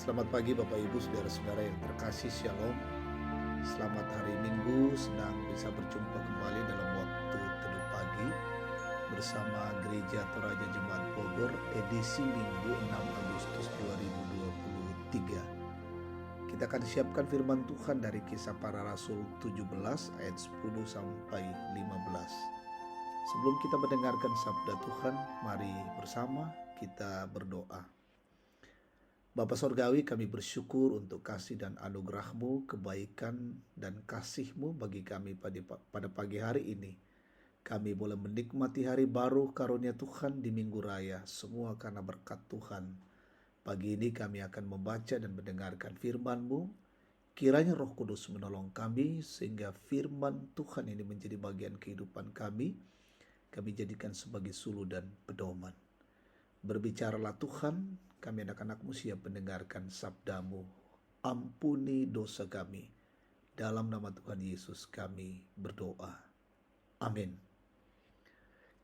Selamat pagi Bapak Ibu Saudara-saudara yang terkasih, Shalom. Selamat hari Minggu, senang bisa berjumpa kembali dalam waktu teduh pagi bersama Gereja Toraja Jemaat Bogor edisi Minggu 6 Agustus 2023. Kita akan siapkan firman Tuhan dari Kisah Para Rasul 17 ayat 10 sampai 15. Sebelum kita mendengarkan sabda Tuhan, mari bersama kita berdoa. Bapa Sorgawi, kami bersyukur untuk kasih dan anugerah-Mu, kebaikan dan kasih-Mu bagi kami pada pagi hari ini. Kami boleh menikmati hari baru karunia Tuhan di Minggu Raya, semua karena berkat Tuhan. Pagi ini kami akan membaca dan mendengarkan firman-Mu. Kiranya Roh Kudus menolong kami sehingga firman Tuhan ini menjadi bagian kehidupan kami. Kami jadikan sebagai suluh dan pedoman. Berbicaralah Tuhan, kami anak-anak-Mu siap mendengarkan sabda-Mu. Ampuni dosa kami. Dalam nama Tuhan Yesus kami berdoa. Amin.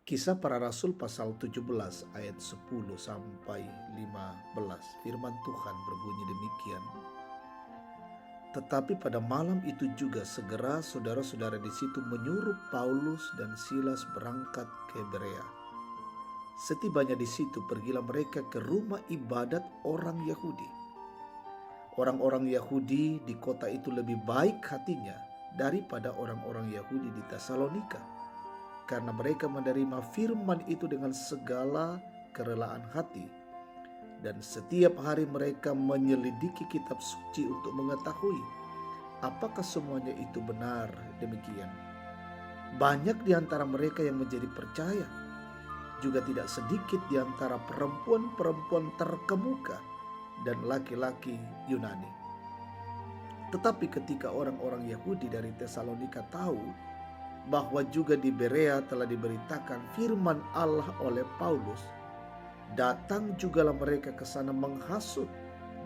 Kisah Para Rasul pasal 17 ayat 10 sampai 15. Firman Tuhan berbunyi demikian. Tetapi pada malam itu juga segera saudara-saudara di situ menyuruh Paulus dan Silas berangkat ke Berea. Setibanya di situ pergilah mereka ke rumah ibadat orang Yahudi. Orang-orang Yahudi di kota itu lebih baik hatinya daripada orang-orang Yahudi di Tesalonika, karena mereka menerima firman itu dengan segala kerelaan hati, dan setiap hari mereka menyelidiki kitab suci untuk mengetahui apakah semuanya itu benar demikian. Banyak di antara mereka yang menjadi percaya, juga tidak sedikit di antara perempuan-perempuan terkemuka dan laki-laki Yunani. Tetapi ketika orang-orang Yahudi dari Tesalonika tahu bahwa juga di Berea telah diberitakan firman Allah oleh Paulus, datang jugalah mereka ke sana menghasut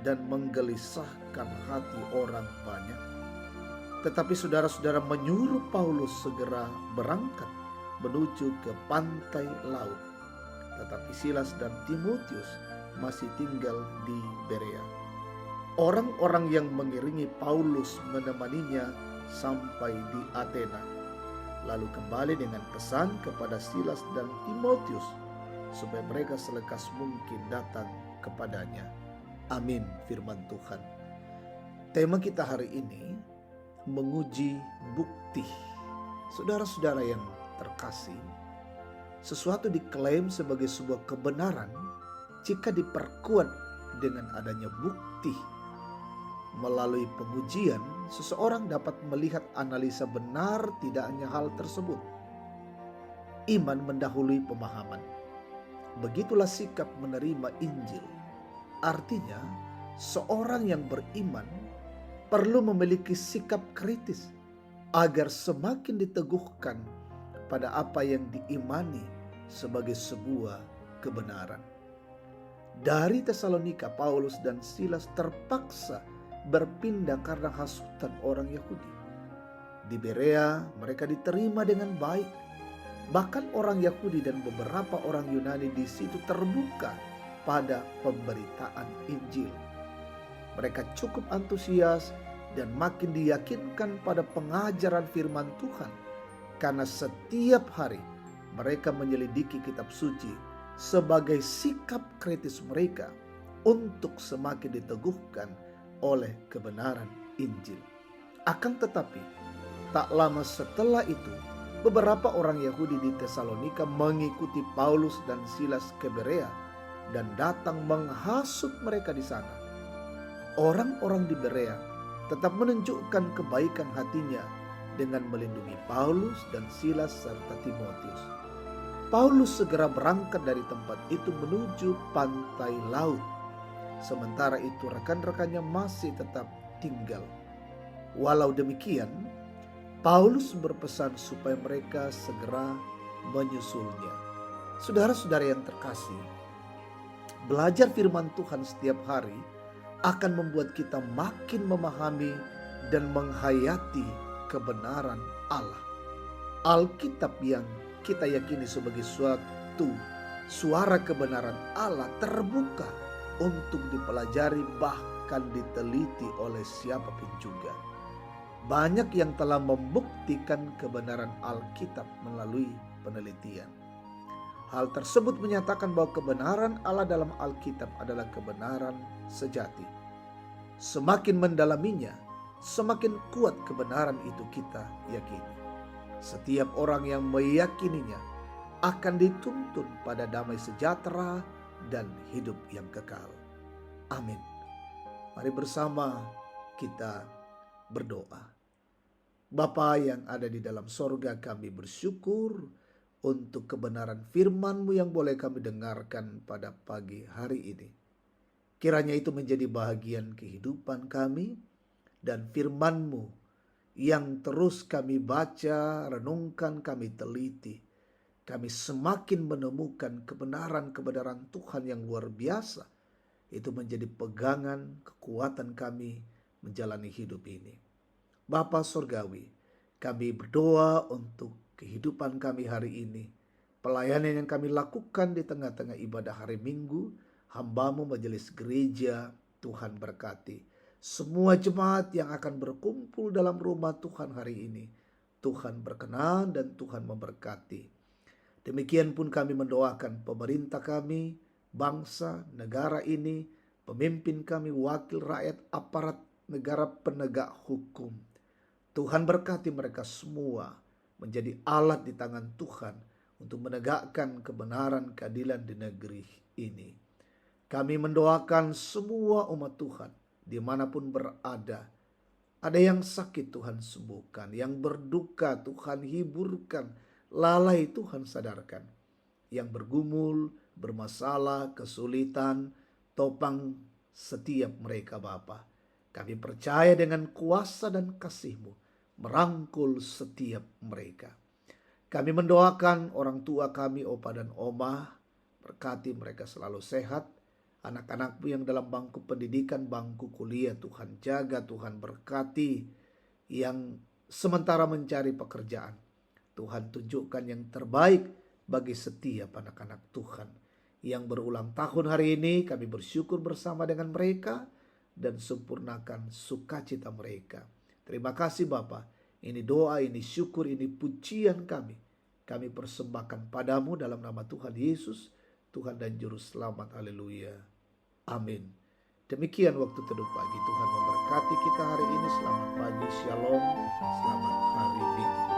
dan menggelisahkan hati orang banyak. Tetapi saudara-saudara menyuruh Paulus segera berangkat menuju ke pantai laut. Tetapi Silas dan Timotius masih tinggal di Berea. Orang-orang yang mengiringi Paulus menemaninya sampai di Athena, lalu kembali dengan pesan kepada Silas dan Timotius supaya mereka selekas mungkin datang kepadanya. Amin. Firman Tuhan. Tema kita hari ini menguji bukti. Saudara-saudara yang terkasih, sesuatu diklaim sebagai sebuah kebenaran jika diperkuat dengan adanya bukti. Melalui pengujian, seseorang dapat melihat analisa benar tidaknya hal tersebut. Iman mendahului pemahaman. Begitulah sikap menerima Injil. Artinya, seorang yang beriman perlu memiliki sikap kritis agar semakin diteguhkan pada apa yang diimani sebagai sebuah kebenaran. Dari Tesalonika, Paulus dan Silas terpaksa berpindah karena hasutan orang Yahudi. Di Berea mereka diterima dengan baik. Bahkan orang Yahudi dan beberapa orang Yunani di situ terbuka pada pemberitaan Injil. Mereka cukup antusias dan makin diyakinkan pada pengajaran firman Tuhan, karena setiap hari mereka menyelidiki kitab suci sebagai sikap kritis mereka untuk semakin diteguhkan oleh kebenaran Injil. Akan tetapi, tak lama setelah itu, beberapa orang Yahudi di Tesalonika mengikuti Paulus dan Silas ke Berea dan datang menghasut mereka di sana. Orang-orang di Berea tetap menunjukkan kebaikan hatinya dengan melindungi Paulus dan Silas serta Timotius. Paulus segera berangkat dari tempat itu menuju pantai laut. Sementara itu rekan-rekannya masih tetap tinggal. Walau demikian, Paulus berpesan supaya mereka segera menyusulnya. Saudara-saudara yang terkasih, belajar firman Tuhan setiap hari akan membuat kita makin memahami dan menghayati kebenaran Allah. Alkitab yang kita yakini sebagai suatu suara kebenaran Allah terbuka untuk dipelajari bahkan akan diteliti oleh siapapun juga. Banyak yang telah membuktikan kebenaran Alkitab melalui penelitian. Hal tersebut menyatakan bahwa kebenaran Allah dalam Alkitab adalah kebenaran sejati. Semakin mendalaminya, semakin kuat kebenaran itu kita yakini. Setiap orang yang meyakininya akan dituntun pada damai sejahtera dan hidup yang kekal. Amin. Mari bersama kita berdoa. Bapa yang ada di dalam sorga, kami bersyukur untuk kebenaran firman-Mu yang boleh kami dengarkan pada pagi hari ini. Kiranya itu menjadi bahagian kehidupan kami, dan firman-Mu yang terus kami baca, renungkan, kami teliti. Kami semakin menemukan kebenaran-kebenaran Tuhan yang luar biasa. Itu menjadi pegangan kekuatan kami menjalani hidup ini. Bapa Surgawi, kami berdoa untuk kehidupan kami hari ini. Pelayanan yang kami lakukan di tengah-tengah ibadah hari Minggu, hamba-Mu majelis gereja, Tuhan berkati. Semua jemaat yang akan berkumpul dalam rumah Tuhan hari ini, Tuhan berkenan dan Tuhan memberkati. Demikian pun kami mendoakan pemerintah kami, bangsa, negara ini, pemimpin kami, wakil rakyat, aparat negara penegak hukum. Tuhan berkati mereka semua menjadi alat di tangan Tuhan untuk menegakkan kebenaran keadilan di negeri ini. Kami mendoakan semua umat Tuhan dimanapun berada. Ada yang sakit Tuhan sembuhkan, yang berduka Tuhan hiburkan, lalai Tuhan sadarkan. Yang bergumul, bermasalah, kesulitan, topang setiap mereka Bapa. Kami percaya dengan kuasa dan kasih-Mu merangkul setiap mereka. Kami mendoakan orang tua kami, opa dan oma, berkati mereka selalu sehat. Anak-anak-Mu yang dalam bangku pendidikan, bangku kuliah, Tuhan jaga, Tuhan berkati. Yang sementara mencari pekerjaan, Tuhan tunjukkan yang terbaik bagi setiap anak-anak Tuhan. Yang berulang tahun hari ini, kami bersyukur bersama dengan mereka dan sempurnakan sukacita mereka. Terima kasih Bapa. Ini doa, ini syukur, ini pujian kami. Kami persembahkan padamu dalam nama Tuhan Yesus, Tuhan dan Juru Selamat. Haleluya. Amin. Demikian waktu teduh pagi. Tuhan memberkati kita hari ini. Selamat pagi, shalom, selamat hari Minggu.